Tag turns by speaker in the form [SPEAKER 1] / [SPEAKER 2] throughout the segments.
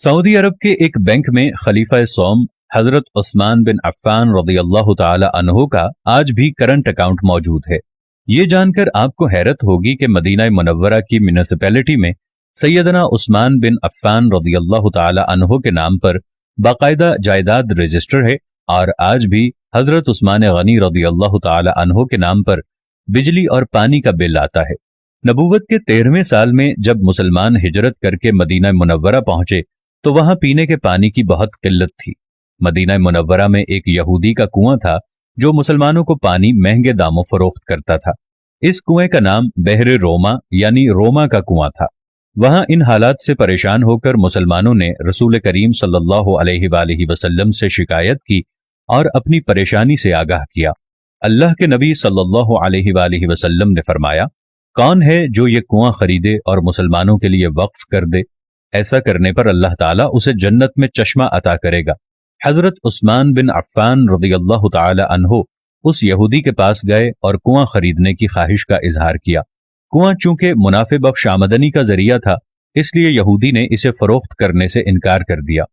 [SPEAKER 1] Saudi अरब के एक bank में खलीफा सौम हजरत उस्मान बिन अफ़्फ़ान रज़ियल्लाहु ताला अन्हु का आज भी करंट अकाउंट मौजूद है। ये जानकर आपको हैरत होगी कि मदीना मुनव्वरा की म्युनिसिपैलिटी में सैयदना उस्मान बिन अफ़्फ़ान रज़ियल्लाहु ताला अन्हु के नाम पर बाकायदा जायदाद रजिस्टर है और आज भी हजरत उस्मान गनी रज़ियल्लाहु ताला अन्हु के नाम पर बिजली और पानी का बिल आता है। नबूवत के 13वें साल में जब मुसलमान हिजरत करके मदीना मुनव्वरा पहुंचे तो वहां पीने के पानी की बहुत किल्लत थी। मदीना मुनव्वरा में एक यहूदी का कुआं था जो मुसलमानों को पानी महंगे दामों फरोख्त करता था। इस कुएं का नाम बहरे रोमा यानी रोमा का कुआं था। वहां इन हालात से परेशान होकर मुसलमानों ने रसूल करीम सल्लल्लाहु अलैहि वसल्लम से शिकायत की और अपनी परेशानी से आगाह किया। अल्लाह के नबी सल्लल्लाहु अलैहि वसल्लम ने फरमाया, कौन है जो ये कुआं खरीदे और मुसलमानों के लिए वक्फ कर दे? ऐसा करने पर अल्लाह ताला उसे जन्नत में चश्मा अता करेगा। हजरत उस्मान बिन अफ़्फ़ान रज़ियल्लाहु ताला अन्हु उस यहूदी के पास गए और कुआं खरीदने की ख्वाहिश का इजहार किया। कुआं चूंकि मुनाफे बख्श आमदनी का जरिया था, इसलिए यहूदी ने इसे फरोख्त करने से इनकार कर दिया।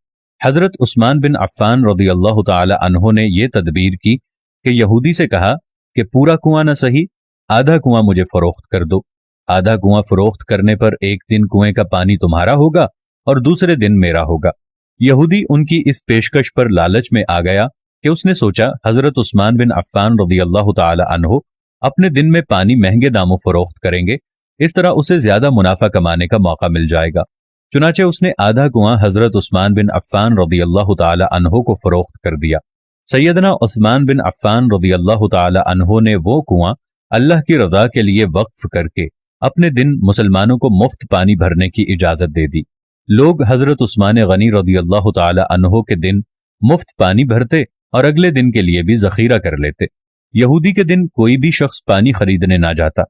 [SPEAKER 1] हजरत उस्मान बिन अफ़्फ़ान रज़ियल्लाहु ताला अन्हु ने यह तदबीर की कि यहूदी से कहा कि पूरा कुआं न सही, आधा कुआं मुझे फरोख्त कर दो। आधा कुआं फरोख्त करने पर एक दिन कुएं का पानी तुम्हारा होगा और दूसरे दिन मेरा होगा। यहूदी उनकी इस पेशकश पर लालच में आ गया कि उसने सोचा हजरत उस्मान बिन अफ़्फ़ान रज़ियल्लाहु ताला अन्हु अपने दिन में पानी महंगे दामों फरोख्त करेंगे, इस तरह उसे ज्यादा मुनाफा कमाने का मौका मिल जाएगा। चुनाचे उसने आधा कुआं हजरत उस्मान बिन अफ़्फ़ान रज़ियल्लाहु ताला अन्हु को फरोख्त कर दिया। सैयदना उस्मान बिन अफ़्फ़ान रज़ियल्लाहु ताला अन्हु ने वो कुआं अल्लाह की रजा के लिए वक्फ करके अपने दिन मुसलमानों को मुफ्त पानी भरने की इजाजत दे दी। लोग हजरत उस्मान गनी रज़ियल्लाहु ताला अन्हु के दिन मुफ्त पानी भरते और अगले दिन के लिए भी जखीरा कर लेते। यहूदी के दिन कोई भी शख्स पानी खरीदने ना जाता।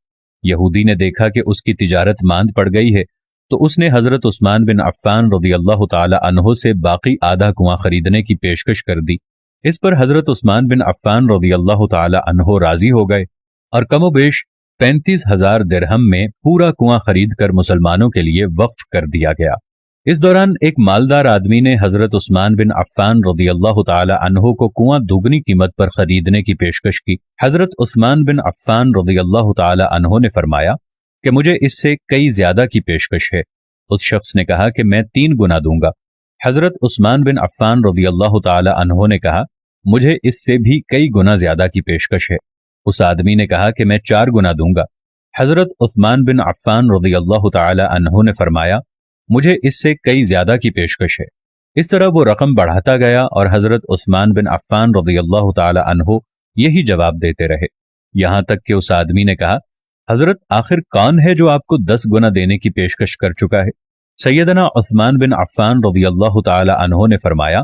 [SPEAKER 1] यहूदी ने देखा कि उसकी तिजारत मांद पड़ गई है तो उसने हजरत उस्मान बिन अफ़्फ़ान रज़ियल्लाहु ताला अन्हु से बाकी आधा कुआं खरीदने की पेशकश कर दी। इस पर हजरत उस्मान बिन अफ़्फ़ान रज़ियल्लाहु ताला अन्हु राजी हो गए और कमोबेश 35,000 दिरहम में पूरा कुआं खरीद कर मुसलमानों के लिए वक्फ कर दिया गया। इस दौरान एक मालदार आदमी ने हजरत उस्मान बिन अफ़्फ़ान रज़ियल्लाहु ताला अन्हु को कुआं दुगनी कीमत पर खरीदने की पेशकश की। हजरत उस्मान बिन अफ़्फ़ान रज़ियल्लाहु ताला अन्हु ने फरमाया कि मुझे इससे कई ज्यादा की पेशकश है। उस शख्स ने कहा कि मैं 3 गुना दूंगा। हजरत उस्मान बिन अफ़्फ़ान रज़ियल्लाहु ताला अन्हु ने कहा, मुझे इससे भी कई गुना ज्यादा की पेशकश है। उस आदमी ने कहा कि मैं 4 गुना दूंगा। हजरत उस्मान बिन अफ़्फ़ान रज़ियल्लाहु ताला अन्हु ने फरमाया, मुझे इससे कई ज्यादा की पेशकश है। इस तरह वो रकम बढ़ाता गया और हजरत उस्मान बिन अफ़्फ़ान रज़ियल्लाहु ताला अन्हु यही जवाब देते रहे, यहां तक कि उस आदमी ने कहा, हजरत आखिर कौन है जो आपको 10 गुना देने की पेशकश कर चुका है? सैयदना उस्मान बिन अफ़्फ़ान रज़ियल्लाहु ताला अन्हु ने फरमाया,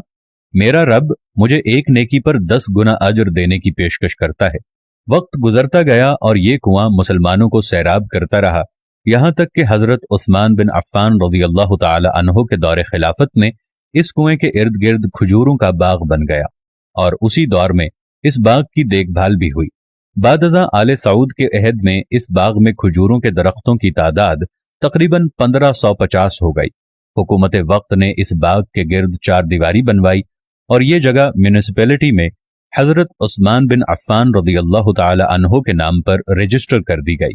[SPEAKER 1] मेरा रब मुझे एक नेकी पर 10 गुना अजर देने की पेशकश करता है। वक्त गुजरता गया और ये कुआं मुसलमानों को सैराब करता रहा, यहां तक कि हजरत उस्मान बिन अफ़्फ़ान रज़ियल्लाहु ताला अन्हु के दौरे खिलाफत में इस कुएं के इर्द गिर्द खजूरों का बाग बन गया और उसी दौर में इस बाग की देखभाल भी हुई। बादज़ा आले सऊद के अहद में इस बाग में खजूरों के दरख्तों की तादाद तकरीबन 1550 हो गई। हुकूमत वक्त ने इस बाग के गिर्द 4 दीवारी बनवाई और ये जगह म्युनिसिपैलिटी में हजरत उस्मान बिन अफ़्फ़ान रज़ियल्लाहु ताला अन्हु के नाम पर रजिस्टर कर दी गई।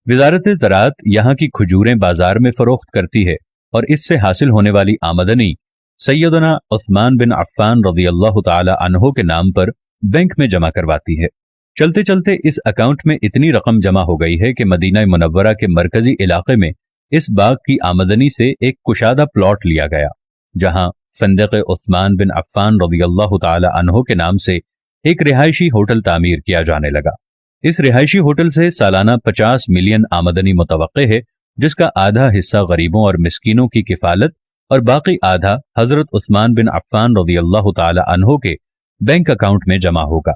[SPEAKER 1] वज़ारत ज़राअत यहाँ की खजूरें बाजार में फरोख्त करती है और इससे हासिल होने वाली आमदनी सैयदना उस्मान बिन अफ़्फ़ान रज़ियल्लाहु ताला अन्हु के नाम पर बैंक में जमा करवाती है। चलते चलते इस अकाउंट में इतनी रकम जमा हो गई है कि मदीना मुनव्वरा के मरकजी इलाके में इस बाग की आमदनी से एक कुशादा प्लॉट लिया गया, जहां फंदक़ उस्मान बिन अफ़्फ़ान रज़ियल्लाहु ताला अन्हु के नाम से एक रिहायशी होटल तामीर किया जाने लगा। इस रिहायशी होटल से सालाना 50 मिलियन आमदनी मुतवक्के है, जिसका आधा हिस्सा गरीबों और मिस्कीनों की किफालत और बाकी आधा हजरत उस्मान बिन अफ़्फ़ान रज़ियल्लाहु ताला अन्हु के बैंक अकाउंट में जमा होगा।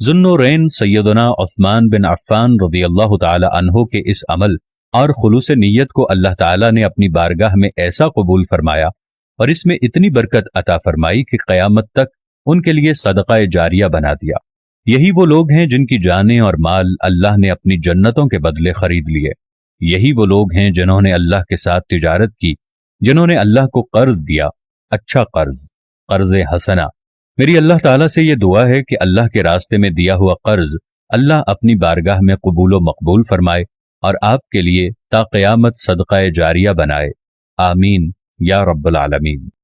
[SPEAKER 1] ज़ुन्नुरैन सैयदना उस्मान बिन अफ़्फ़ान रज़ियल्लाहु ताला अन्हु के इस अमल और खुलूस नीयत को अल्लाह ताला ने अपनी बारगाह में ऐसा कबूल फरमाया और इसमें इतनी बरकत अता फरमाई कि क़यामत तक उनके लिए सदक़ा जारिया बना दिया। यही वो लोग हैं जिनकी जानें और माल अल्लाह ने अपनी जन्नतों के बदले खरीद लिए। यही वो लोग हैं जिन्होंने अल्लाह के साथ तिजारत की, जिन्होंने अल्लाह को कर्ज दिया اچھا قرض، قرض حسنہ۔ میری اللہ تعالیٰ سے یہ دعا ہے کہ اللہ کے راستے میں دیا ہوا قرض اللہ اپنی بارگاہ میں قبول و مقبول فرمائے اور آپ کے لیے تا قیامت صدقہ جاریہ بنائے، آمین یا رب العالمین۔